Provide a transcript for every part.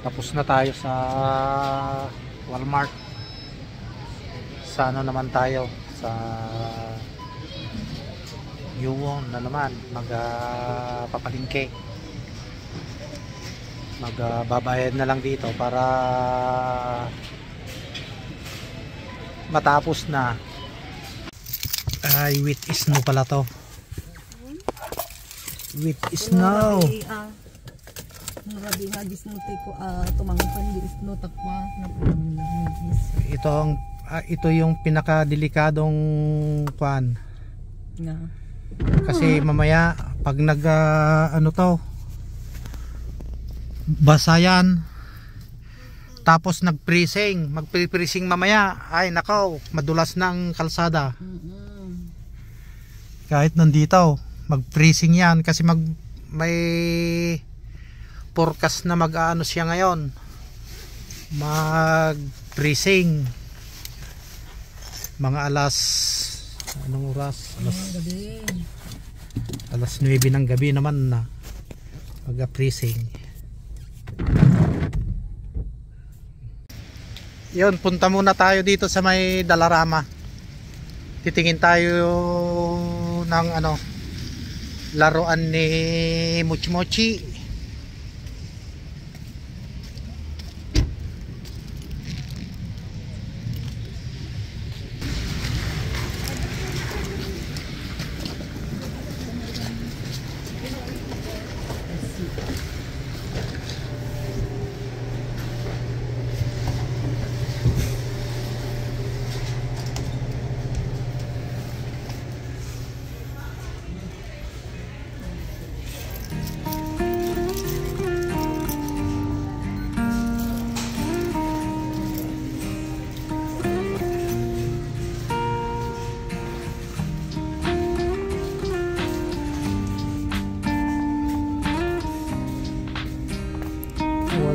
Tapos na tayo sa Walmart. Sa ano naman tayo, sa Yuwon na naman magpapalingke. Magbabayad na lang dito para matapos na. Ay, with snow pala to. With snow. Grabe nga gisno ko tumangpan di snow takwa na pamilya. Ito yung pinakadelikadong kwan. Nga. Kasi mamaya pag ano to, basa yan. Tapos magpre-freezing mamaya. Ay nakaw, madulas ng kalsada. Kahit nandito, mag-freezing yan kasi may forecast na mag-aano siya ngayon. Mag-freezing. Mga anong oras? Alas 9 ng gabi naman na mag-freezing. Yun, punta muna tayo dito sa may Dalarama. Titingin tayo ng laruan ni Mochi Mochi.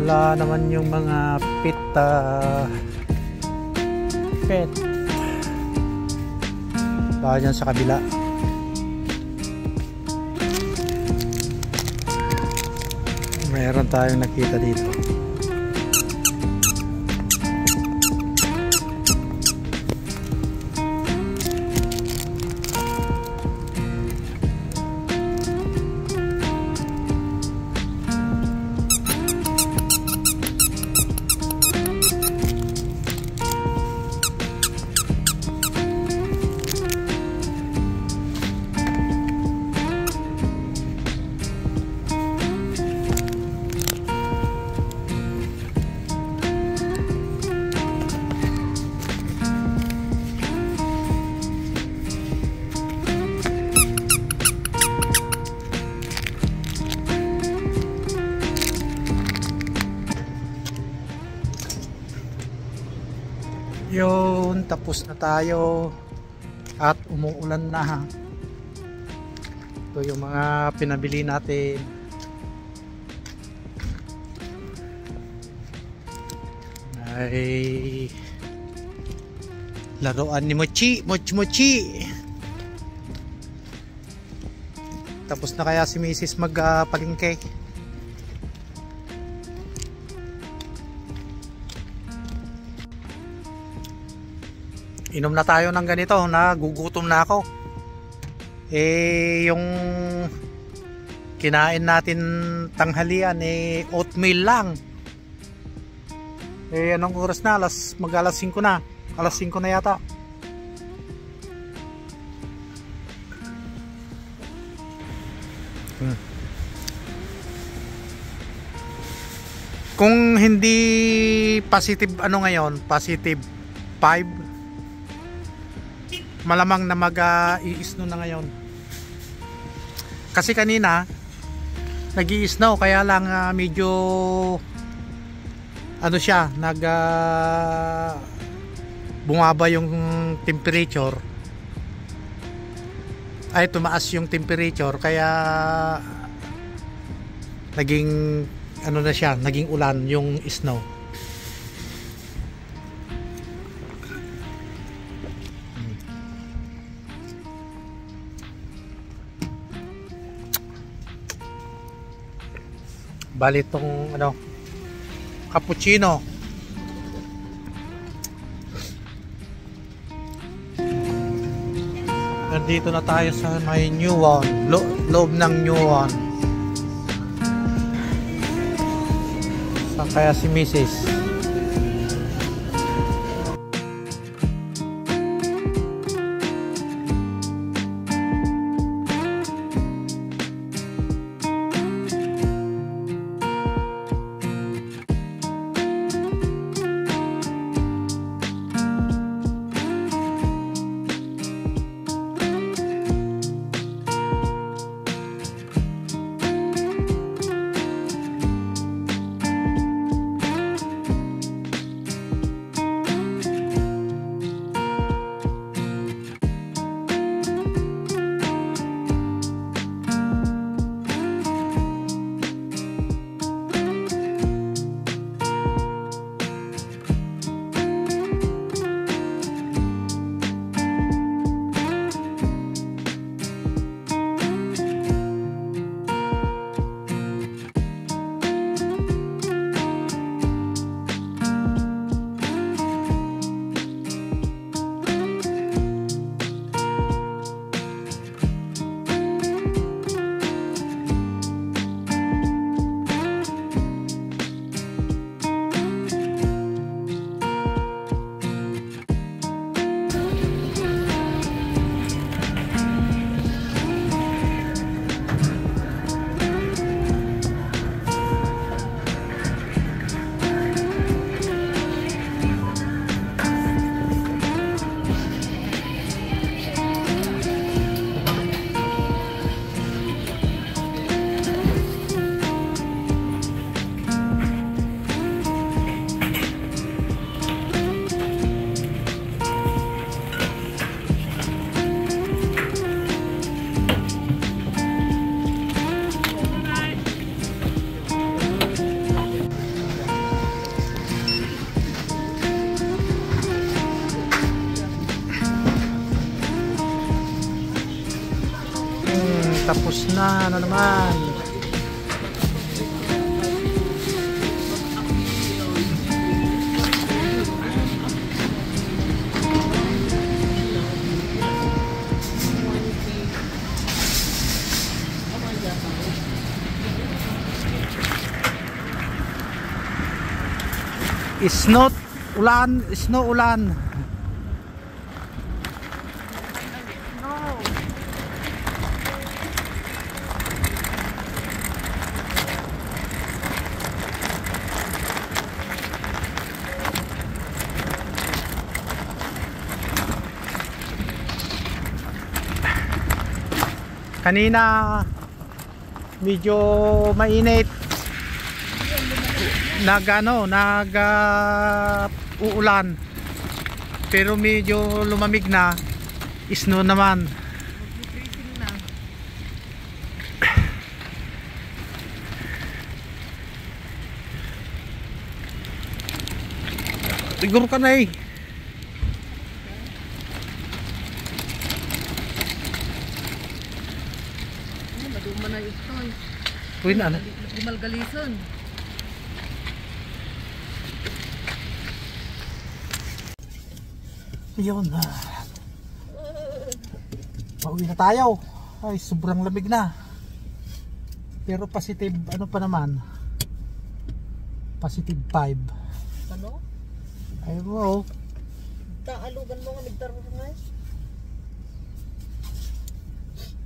Wala naman yung mga pet baka dyan sa kabila. Meron tayong nakita dito. Yun, tapos na tayo at umuulan na. Ito yung mga pinabili natin. Ay laruan ni Mochi Mochi. Tapos na kaya si Mrs. magpalingke. Inom na tayo ng ganito, nagugutom na ako. Yung kinain natin tanghalian oatmeal lang. Anong oras na? Mag-alas 5 na. Alas 5 na yata. Kung hindi positive ngayon, positive 5, malamang na mag-i-snow na ngayon. Kasi kanina nag-i-snow, kaya lang medyo siya, bumaba yung temperature. Ay tumaas yung temperature, kaya naging na siya, naging ulan yung snow. Bali itong cappuccino. Nandito na tayo sa may New One, loob ng New One. Saan kaya si Mrs.? Tapos na naman. Snow ulan. Kanina medyo mainit, uulan, pero medyo lumamig na, snow naman. Siguro ka na eh. Maduman na ito. Uy na ano? Gumalgalison. Yun na. Pauwi na tayo. Ay, sobrang lamig na. Pero positive, ano pa naman? Positive 5. Ano? Ay mo. Taalugan mo nga nagtaro nga.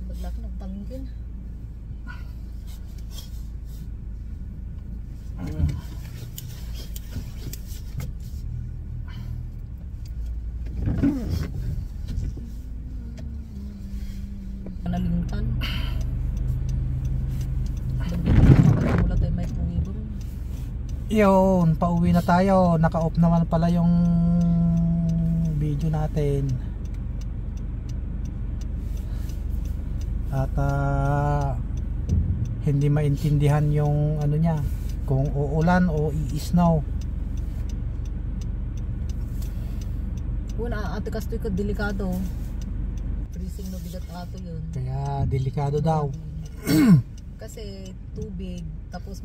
Baglak nagtanggin. Panalintan. Wala tayo may pungibon. Yun, pauwi na tayo. Naka-off naman pala yung video natin. At hindi maintindihan yung ano niya, kung uulan o i-snow. Una, ate kastoy ka delikado. Freezing no bigat ato yun. Kaya delikado daw. Kasi tubig, tapos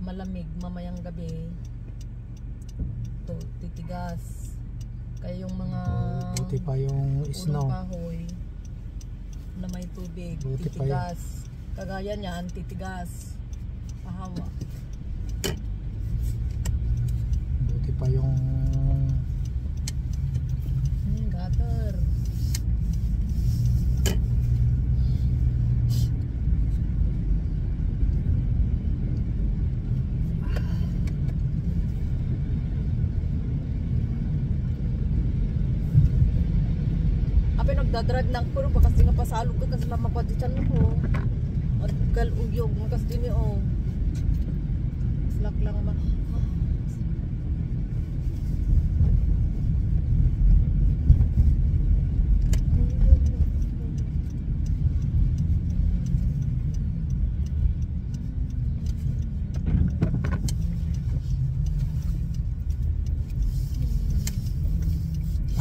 malamig mamayang gabi, to titigas. Kaya yung mga Buti pa yung punong snow. kahoy na may tubig, Buti pa yan. titigas. Kagaya niyan, titigas. Pahawa. Buti pa yung Gutter. Nagdadrag lang pero bakas nga pasalog ka kasi lamagwadichan mo. At galuyog magas din o. Slack lang ma.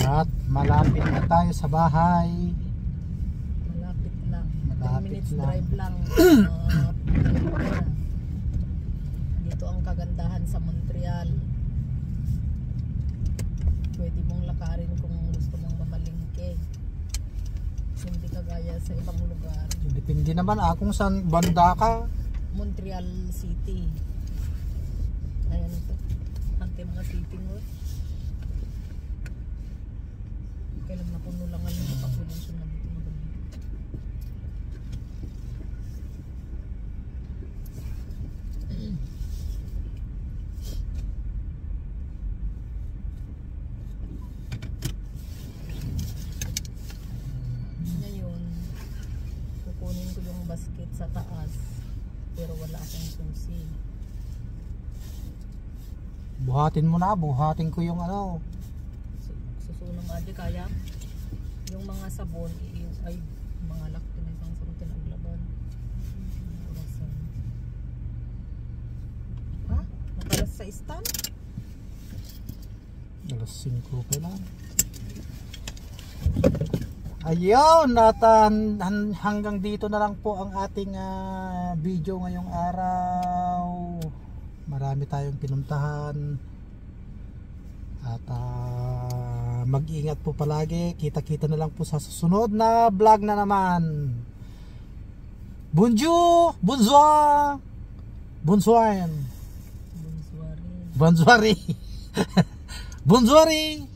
at malapit na tayo sa bahay. Malapit lang. 3 Malapit minutes lang. drive lang. Dito ang kagandahan sa Montreal. Pwede mong lakarin kung gusto mong mamalingke. Hindi kagaya sa ibang lugar. Depende naman kung saan banda ka. Montreal City. Ayan ito. Ante mga city mo. Kailan napuno lang ang mga population na dito. Ngayon, kukunin ko yung basket sa taas. Pero wala akong susi. Buhatin mo na, buhatin ko yung ano. Susunong adi kaya yung mga sabon ay mga lakto na isang sabon tinaglaban. Ha? Nakalas sa stand? Alas 5 pa lang. Ayun, hanggang dito na lang po ang ating video ngayong araw. Marami tayong pinuntahan. At mag-ingat po palagi. Kita-kita na lang po sa susunod na vlog na naman. Bonjour! Bonsoir! Bonsoir! Bonsoir. Bonsoir! Bonsoir!